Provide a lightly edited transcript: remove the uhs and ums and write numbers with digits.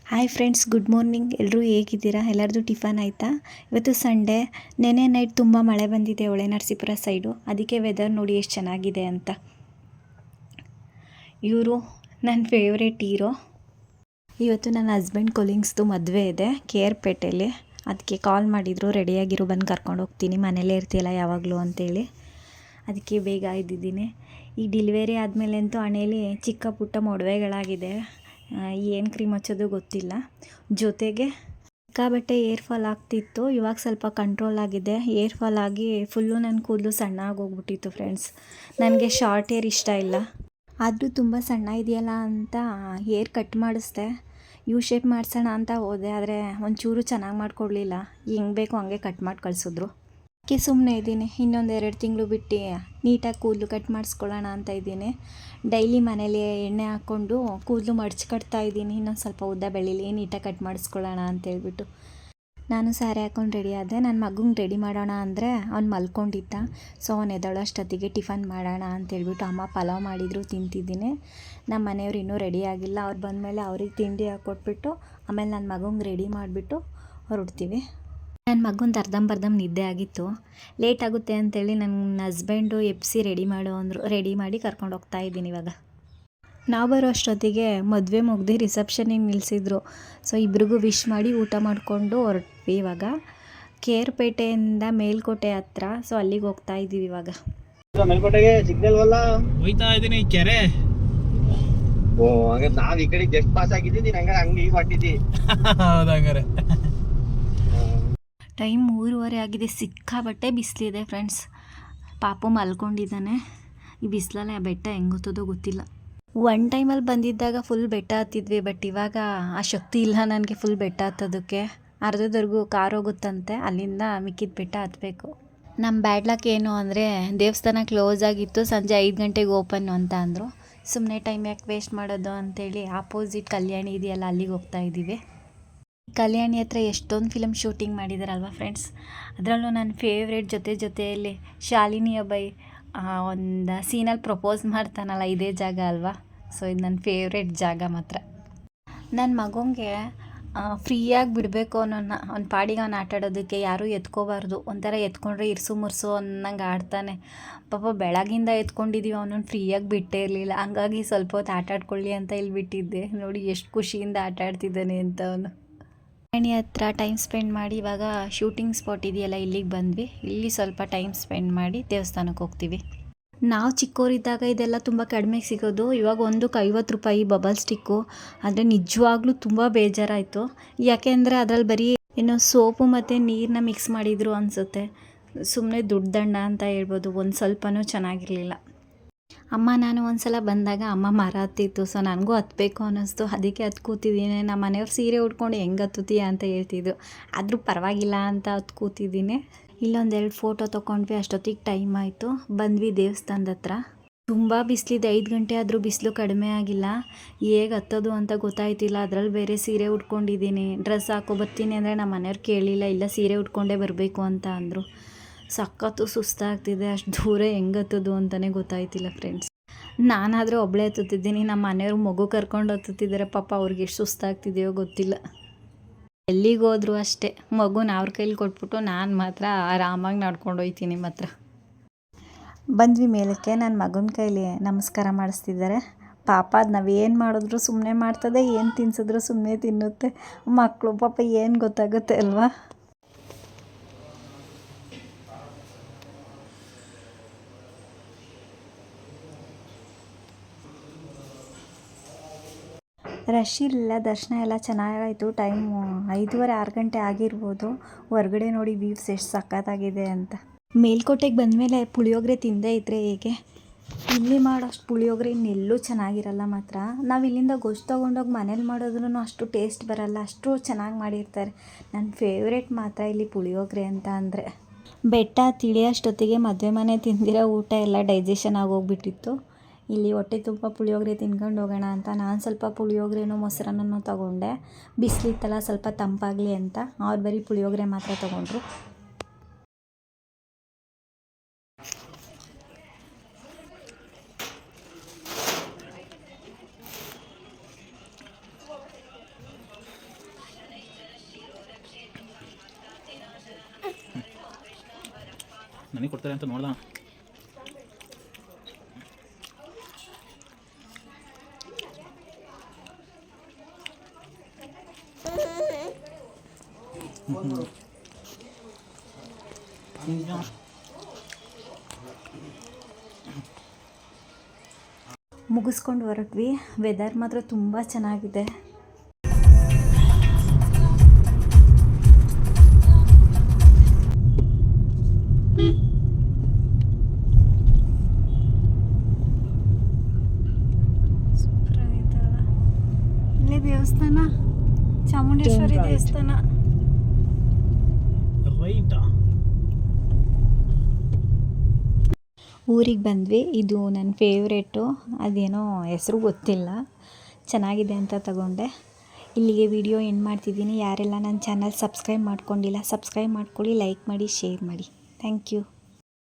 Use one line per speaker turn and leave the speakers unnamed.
Hi friends, good morning. ಎಲ್ಲರೂ ಹೇಗಿದ್ದೀರಾ? ಎಲ್ಲರದು ಟಿಫನ್ ಆಯಿತಾ? ಇವತ್ತು ಸಂಡೇ. ನೆನ್ನೆ ನೈಟ್ ತುಂಬ ಮಳೆ ಬಂದಿದೆ ಹೊಳೆ ನರಸೀಪುರ ಸೈಡು. ಅದಕ್ಕೆ ವೆದರ್ ನೋಡಿ ಎಷ್ಟು ಚೆನ್ನಾಗಿದೆ ಅಂತ. ಇವರು ನನ್ನ ಫೇವ್ರೇಟ್ ಹೀರೋ. ಇವತ್ತು ನನ್ನ ಹಸ್ಬೆಂಡ್ ಕೊಲೀಗ್ಸ್ದು ಮದುವೆ ಇದೆ KR ಪೇಟೆಯಲ್ಲಿ. ಅದಕ್ಕೆ ಕಾಲ್ ಮಾಡಿದರು, ರೆಡಿಯಾಗಿರು, ಬಂದು ಕರ್ಕೊಂಡು ಹೋಗ್ತೀನಿ, ಮನೇಲೇ ಇರ್ತೀಯಲ್ಲ ಯಾವಾಗಲೂ ಅಂತೇಳಿ. ಅದಕ್ಕೆ ಬೇಗ ಇದ್ದಿದ್ದೀನಿ. ಈ ಡೆಲಿವರಿ ಆದಮೇಲೆ ಅಂತೂ ಹಣೆಯಲ್ಲಿ ಚಿಕ್ಕ ಪುಟ್ಟ ಮೊಡವೆಗಳಾಗಿದೆ. ಏನು ಕ್ರೀಮ್ ಹಚ್ಚೋದು ಗೊತ್ತಿಲ್ಲ. ಜೊತೆಗೆ ಸಿಕ್ಕಾಬಟ್ಟೆ ಏರ್ ಫಾಲ್ ಆಗ್ತಿತ್ತು. ಇವಾಗ ಸ್ವಲ್ಪ ಕಂಟ್ರೋಲ್ ಆಗಿದೆ. ಏರ್ ಫಾಲ್ ಆಗಿ ಫುಲ್ಲು ನನ್ನ ಕೂದಲು ಸಣ್ಣ ಆಗೋಗ್ಬಿಟ್ಟಿತ್ತು ಫ್ರೆಂಡ್ಸ್. ನನಗೆ ಶಾರ್ಟ್ ಹೇರ್ ಇಷ್ಟ ಇಲ್ಲ, ಆದರೂ ತುಂಬ ಸಣ್ಣ ಇದೆಯಲ್ಲ ಅಂತ ಹೇರ್ ಕಟ್ ಮಾಡಿಸ್ದೆ. ಶೇಪ್ ಮಾಡಿಸೋಣ ಅಂತ ಹೋದೆ, ಆದರೆ ಒಂಚೂರು ಚೆನ್ನಾಗಿ ಮಾಡಿಕೊಡ್ಲಿಲ್ಲ. ಹೆಂಗೆ ಬೇಕು ಹಂಗೆ ಕಟ್ ಮಾಡಿ ಕಳಿಸಿದ್ರು. ಅದಕ್ಕೆ ಸುಮ್ಮನೆ ಇದ್ದೀನಿ. ಇನ್ನೊಂದು 2 ತಿಂಗಳು ಬಿಟ್ಟು ನೀಟಾಗಿ ಕೂದಲು ಕಟ್ ಮಾಡಿಸ್ಕೊಳ್ಳೋಣ ಅಂತ ಇದ್ದೀನಿ. ಡೈಲಿ ಮನೇಲಿ ಎಣ್ಣೆ ಹಾಕ್ಕೊಂಡು ಕೂದಲು ಮಡ್ಚ್ಕಟ್ತಾ ಇದ್ದೀನಿ. ಇನ್ನೊಂದು ಸ್ವಲ್ಪ ಉದ್ದ ಬೆಳೀಲಿ, ನೀಟಾಗಿ ಕಟ್ ಮಾಡಿಸ್ಕೊಳ್ಳೋಣ ಅಂತೇಳ್ಬಿಟ್ಟು ನಾನು ಸ್ಯಾರಿ ಹಾಕ್ಕೊಂಡು ರೆಡಿ ಆದೆ. ನನ್ನ ಮಗಂಗೆ ರೆಡಿ ಮಾಡೋಣ ಅಂದರೆ ಅವ್ನು ಮಲ್ಕೊಂಡಿದ್ದ. ಸೊ ಅವನು ಎದ್ದೇಳೋಷ್ಟೊತ್ತಿಗೆ ಟಿಫನ್ ಮಾಡೋಣ ಅಂತೇಳ್ಬಿಟ್ಟು ಅಮ್ಮ ಪಲಾವ್ ಮಾಡಿದ್ರು, ತಿಂತಿದ್ದೀನಿ. ನಮ್ಮ ಮನೆಯವ್ರು ಇನ್ನೂ ರೆಡಿ ಆಗಿಲ್ಲ. ಅವ್ರು ಬಂದಮೇಲೆ ಅವ್ರಿಗೆ ತಿಂಡಿ ಹಾಕ್ಕೊಟ್ಬಿಟ್ಟು ಆಮೇಲೆ ನನ್ನ ಮಗಂಗೆ ರೆಡಿ ಮಾಡಿಬಿಟ್ಟು ಹೊರಡ್ತೀವಿ. ನನ್ನ ಮಗಂದು ಅರ್ಧಂಬರ್ಧಂ ನಿದ್ದೆ ಆಗಿತ್ತು. ಲೇಟ್ ಆಗುತ್ತೆ ಅಂತೇಳಿ ನನ್ನ ಹಸ್ಬೆಂಡು ಎಪ್ಸಿ ರೆಡಿ ಮಾಡು ಅಂದರು. ರೆಡಿ ಮಾಡಿ ಕರ್ಕೊಂಡು ಹೋಗ್ತಾ ಇದ್ದೀನಿ ಇವಾಗ. ನಾವು ಬರೋ ಅಷ್ಟೊತ್ತಿಗೆ ಮದುವೆ ಮುಗ್ದು ರಿಸೆಪ್ಷನಿಗೆ ನಿಲ್ಲಿಸಿದ್ರು. ಸೊ ಇಬ್ರಿಗೂ ವಿಶ್ ಮಾಡಿ ಊಟ ಮಾಡಿಕೊಂಡು ಹೊರಟ್ವಿ. ಇವಾಗ KR ಪೇಟೆಯಿಂದ ಮೇಲ್ಕೋಟೆ ಹತ್ರ. ಸೊ ಅಲ್ಲಿಗೆ ಹೋಗ್ತಾ ಇದ್ದೀವಿ ಇವಾಗ.
ಮೇಲ್ಕೋಟೆಗೆ ಸಿಗ್ನಲ್ವಲ್ಲ ಹೋಯ್ತಾ ಇದ್ದೀನಿ ಕೆರೆ. ಓ ಹಂಗಾರೆ ನಾವ್ ಈ ಕಡೆ ಜಸ್ಟ್ ಪಾಸ್ ಆಗಿದ್ದೀನಿ, ಹಂಗಾರೆ ಹಂಗೆ ಈಗ ಹೊಟ್ಟಿದ್ದಿ. ಹೌದು ಹಂಗಾರೆ.
ಟೈಮ್ 3:30 ಆಗಿದೆ. ಸಿಕ್ಕಾಬಟ್ಟೆ ಬಿಸಿಲಿದೆ ಫ್ರೆಂಡ್ಸ್. ಪಾಪು ಮಲ್ಕೊಂಡಿದ್ದಾನೆ. ಈ ಬಿಸಿಲಲ್ಲಿ ಆ ಬೆಟ್ಟ ಹೆಂಗೊತ್ತದೋ ಗೊತ್ತಿಲ್ಲ. ಒನ್ ಟೈಮಲ್ಲಿ ಬಂದಿದ್ದಾಗ ಫುಲ್ ಬೆಟ್ಟ ಹತ್ತಿದ್ವಿ, ಬಟ್ ಇವಾಗ ಆ ಶಕ್ತಿ ಇಲ್ಲ ನನಗೆ ಫುಲ್ ಬೆಟ್ಟ ಹತ್ತೋದಕ್ಕೆ. ಅರ್ಧದವರೆಗೂ ಕಾರ್ ಹೋಗುತ್ತಂತೆ, ಅಲ್ಲಿಂದ ಮಿಕ್ಕಿದ ಬೆಟ್ಟ ಹತ್ತಬೇಕು. ನಮ್ಮ ಬ್ಯಾಡ್ ಲಕ್ ಏನು ಅಂದರೆ ದೇವಸ್ಥಾನ ಕ್ಲೋಸ್ ಆಗಿತ್ತು, ಸಂಜೆ 5 ಗಂಟೆಗೆ ಓಪನ್ ಅಂತ ಅಂದರು. ಸುಮ್ಮನೆ ಟೈಮ್ ಯಾಕೆ ವೇಸ್ಟ್ ಮಾಡೋದು ಅಂತೇಳಿ ಆಪೋಸಿಟ್ ಕಲ್ಯಾಣಿ ಇದೆಯಲ್ಲ, ಅಲ್ಲಿಗೆ ಹೋಗ್ತಾ ಇದ್ದೀವಿ. ಕಲ್ಯಾಣಿ ಹತ್ರ ಎಷ್ಟೊಂದು ಫಿಲಮ್ ಶೂಟಿಂಗ್ ಮಾಡಿದಾರಲ್ವ ಫ್ರೆಂಡ್ಸ್. ಅದರಲ್ಲೂ ನನ್ನ ಫೇವ್ರೇಟ್ ಜೊತೆಯಲ್ಲಿ ಶಾಲಿನಿ ಅಬೈ ಒಂದು ಸೀನಲ್ಲಿ ಪ್ರಪೋಸ್ ಮಾಡ್ತಾನಲ್ಲ, ಇದೇ ಜಾಗ ಅಲ್ವಾ. ಸೊ ಇದು ನನ್ನ ಫೇವ್ರೇಟ್ ಜಾಗ ಮಾತ್ರ. ನನ್ನ ಮಗನಿಗೆ ಫ್ರೀಯಾಗಿ ಬಿಡಬೇಕು ಅನ್ನೋನ್ನ, ಅವ್ನ ಪಾಡಿಗೆ ಅವ್ನು ಆಟಾಡೋದಕ್ಕೆ, ಯಾರೂ ಎತ್ಕೋಬಾರ್ದು. ಒಂಥರ ಎತ್ಕೊಂಡ್ರೆ ಇರ್ಸು ಮುರ್ಸು ಅನ್ನಂಗೆ ಆಡ್ತಾನೆ. ಪಾಪ ಬೆಳಗಿಂದ ಎತ್ಕೊಂಡಿದ್ದೀವಿ, ಅವನನ್ನು ಫ್ರೀಯಾಗಿ ಬಿಟ್ಟೇ ಇರಲಿಲ್ಲ. ಹಂಗಾಗಿ ಸ್ವಲ್ಪ ಹೊತ್ತು ಆಟಾಡ್ಕೊಳ್ಳಿ ಅಂತ ಇಲ್ಲಿ ಬಿಟ್ಟಿದ್ದೆ. ನೋಡಿ ಎಷ್ಟು ಖುಷಿಯಿಂದ ಆಟಾಡ್ತಿದ್ದಾನೆ ಅಂತ ಅವನು. ಕಲ್ಯಾಣಿ ಹತ್ರ ಟೈಮ್ ಸ್ಪೆಂಡ್ ಮಾಡಿ ಇವಾಗ ಶೂಟಿಂಗ್ ಸ್ಪಾಟ್ ಇದೆಯಲ್ಲ, ಇಲ್ಲಿಗೆ ಬಂದ್ವಿ. ಇಲ್ಲಿ ಸ್ವಲ್ಪ ಟೈಮ್ ಸ್ಪೆಂಡ್ ಮಾಡಿ ದೇವಸ್ಥಾನಕ್ಕೆ ಹೋಗ್ತೀವಿ. ನಾವು ಚಿಕ್ಕವರಿದ್ದಾಗ ಇದೆಲ್ಲ ತುಂಬ ಕಡಿಮೆಗೆ ಸಿಗೋದು. ಇವಾಗ ಒಂದಕ್ಕೆ 50 ರೂಪಾಯಿ ಬಬಲ್ ಸ್ಟಿಕ್ಕು. ಆದರೆ ನಿಜವಾಗ್ಲೂ ತುಂಬ ಬೇಜಾರಾಯಿತು. ಯಾಕೆಂದರೆ ಅದರಲ್ಲಿ ಬರೀ ಏನೋ ಸೋಪು ಮತ್ತು ನೀರನ್ನ ಮಿಕ್ಸ್ ಮಾಡಿದರು ಅನಿಸುತ್ತೆ. ಸುಮ್ಮನೆ ದುಡ್ಡು ದಂಡ ಅಂತ ಹೇಳ್ಬೋದು. ಒಂದು ಸ್ವಲ್ಪನೂ ಚೆನ್ನಾಗಿರಲಿಲ್ಲ. ಅಮ್ಮ ನಾನು ಒಂದು ಸಲ ಬಂದಾಗ ಅಮ್ಮ ಮರ ಹತ್ತಿತ್ತು. ಸೊ ನನಗೂ ಹತ್ತಬೇಕು ಅನ್ನಿಸ್ತು, ಅದಕ್ಕೆ ಹತ್ತು ಕೂತಿದ್ದೀನಿ. ನಮ್ಮ ಮನೆಯವ್ರು ಸೀರೆ ಉಟ್ಕೊಂಡು ಹೆಂಗೆ ಹತ್ತುತ್ತೀಯ ಅಂತ ಹೇಳ್ತಿದ್ದು, ಆದರೂ ಪರವಾಗಿಲ್ಲ ಅಂತ ಹತ್ತು ಕೂತಿದ್ದೀನಿ. ಇಲ್ಲೊಂದೆರಡು ಫೋಟೋ ತೊಗೊಂಡ್ವಿ. ಅಷ್ಟೊತ್ತಿಗೆ ಟೈಮ್ ಆಯಿತು, ಬಂದ್ವಿ ದೇವಸ್ಥಾನದ ಹತ್ರ. ತುಂಬ ಬಿಸಿಲಿದೆ. 5 ಗಂಟೆ ಆದರೂ ಬಿಸಿಲು ಕಡಿಮೆ ಆಗಿಲ್ಲ. ಹೇಗೆ ಹತ್ತೋದು ಅಂತ ಗೊತ್ತಾಯ್ತಿಲ್ಲ. ಅದರಲ್ಲಿ ಬೇರೆ ಸೀರೆ ಉಟ್ಕೊಂಡಿದ್ದೀನಿ. ಡ್ರೆಸ್ ಬರ್ತೀನಿ ಅಂದರೆ ನಮ್ಮ ಮನೆಯವ್ರು ಕೇಳಲಿಲ್ಲ, ಇಲ್ಲ ಸೀರೆ ಉಟ್ಕೊಂಡೇ ಬರಬೇಕು ಅಂತ ಅಂದರು. ಸಖತ್ತು ಸುಸ್ತಾಗ್ತಿದೆ. ಅಷ್ಟು ದೂರ ಹೆಂಗೆ ಹತ್ತೋದು ಅಂತಲೇ ಗೊತ್ತಾಯ್ತಿಲ್ಲ ಫ್ರೆಂಡ್ಸ್. ನಾನಾದರೂ ಒಬ್ಬಳೇ ಹತ್ತುತ್ತಿದ್ದೀನಿ, ನಮ್ಮ ಮನೆಯವ್ರು ಮಗು ಕರ್ಕೊಂಡು ಹತ್ತುತ್ತಿದ್ದಾರೆ. ಪಾಪ ಅವ್ರಿಗೆ ಎಷ್ಟು ಸುಸ್ತಾಗ್ತಿದೆಯೋ ಗೊತ್ತಿಲ್ಲ. ಎಲ್ಲಿಗೋದ್ರು ಅಷ್ಟೇ, ಮಗುನ ಅವ್ರ ಕೈಲಿ ಕೊಟ್ಬಿಟ್ಟು ನಾನು ಮಾತ್ರ ಆರಾಮಾಗಿ ನಡ್ಕೊಂಡು ಹೋಗ್ತೀನಿ ಮಾತ್ರ. ಬಂದ್ವಿ ಮೇಲಕ್ಕೆ. ನನ್ನ ಮಗನ ಕೈಲಿ ನಮಸ್ಕಾರ ಮಾಡಿಸ್ತಿದ್ದಾರೆ. ಪಾಪ ಅದು ನಾವೇನು ಮಾಡಿದ್ರು ಸುಮ್ಮನೆ ಮಾಡ್ತದೆ, ಏನು ತಿನ್ಸಿದ್ರು ಸುಮ್ಮನೆ ತಿನ್ನುತ್ತೆ. ಮಕ್ಕಳು ಪಾಪ ಏನು ಗೊತ್ತಾಗುತ್ತೆ ಅಲ್ವಾ. ರಶ್ ಇಲ್ಲ, ದರ್ಶನ ಎಲ್ಲ ಚೆನ್ನಾಗಾಯಿತು. ಟೈಮು 5:30-6 ಗಂಟೆ ಆಗಿರ್ಬೋದು. ಹೊರಗಡೆ ನೋಡಿ ವ್ಯೂವ್ಸ್ ಎಷ್ಟು ಸಖತ್ತಾಗಿದೆ ಅಂತ. ಮೇಲ್ಕೋಟೆಗೆ ಬಂದಮೇಲೆ ಪುಳಿಯೋಗರೆ ತಿಂದೇ ಇದ್ದರೆ ಹೇಗೆ. ಇಲ್ಲಿ ಮಾಡೋಷ್ಟು ಪುಳಿಯೋಗರೆ ಇನ್ನೆಲ್ಲೂ ಚೆನ್ನಾಗಿರಲ್ಲ ಮಾತ್ರ. ನಾವು ಇಲ್ಲಿಂದ ಗೊಜ್ಜು ತೊಗೊಂಡೋಗಿ ಮನೇಲಿ ಮಾಡಿದ್ರೂ ಅಷ್ಟು ಟೇಸ್ಟ್ ಬರಲ್ಲ, ಅಷ್ಟು ಚೆನ್ನಾಗಿ ಮಾಡಿರ್ತಾರೆ. ನನ್ನ ಫೇವ್ರೇಟ್ ಮಾತ್ರ ಇಲ್ಲಿ ಪುಳಿಯೋಗರೆ ಅಂತ ಅಂದರೆ. ಬೆಟ್ಟ ತಿಳಿಯೋಷ್ಟೊತ್ತಿಗೆ ಮದುವೆ ಮನೆ ತಿಂದಿರೋ ಊಟ ಎಲ್ಲ ಡೈಜೆಷನ್ ಆಗೋಗ್ಬಿಟ್ಟಿತ್ತು. ಇಲ್ಲಿ ಹೊಟ್ಟೆ ತುಂಬ ಪುಳಿಯೋಗರೆ ತಿನ್ಕೊಂಡು ಹೋಗೋಣ ಅಂತ ನಾನು ಸ್ವಲ್ಪ ಪುಳಿಯೋಗರೆನೂ ಮೊಸರನ್ನೂ ತೊಗೊಂಡೆ. ಬಿಸಿಲಿತ್ತಲ್ಲ ಸ್ವಲ್ಪ ತಂಪಾಗಲಿ ಅಂತ. ಅವ್ರು ಬರೀ ಪುಳಿಯೋಗರೆ ಮಾತ್ರ ತೊಗೊಂಡ್ರು.
ನನಗೆ ಕೊಡ್ತಾರೆ ಅಂತ ನೋಡ್ದ.
ಮುಗಿಸ್ಕೊಂಡು ಹೊರಟ್ವಿ. ವೆದರ್ ಮಾತ್ರ ತುಂಬ ಚೆನ್ನಾಗಿದೆ. ಸೂಪರ್ ಆಗೈತಲ್ಲ. ಇಲ್ಲೇ ದೇವಸ್ಥಾನ, ಚಾಮುಂಡೇಶ್ವರಿ ದೇವಸ್ಥಾನ.
ರೈಟಾ?
ಊರಿಗೆ ಬಂದ್ವಿ. ಇದು ನನ್ನ ಫೇವ್ರೇಟು, ಅದೇನೋ ಹೆಸರು ಗೊತ್ತಿಲ್ಲ, ಚೆನ್ನಾಗಿದೆ ಅಂತ ತಗೊಂಡೆ. ಇಲ್ಲಿಗೆ ವಿಡಿಯೋ ಎಂಡ್ ಮಾಡ್ತಿದ್ದೀನಿ. ಯಾರೆಲ್ಲ ನನ್ನ ಚಾನಲ್ ಸಬ್ಸ್ಕ್ರೈಬ್ ಮಾಡ್ಕೊಂಡಿಲ್ಲ, ಸಬ್ಸ್ಕ್ರೈಬ್ ಮಾಡ್ಕೊಳ್ಳಿ, ಲೈಕ್ ಮಾಡಿ, ಶೇರ್ ಮಾಡಿ. Thank you.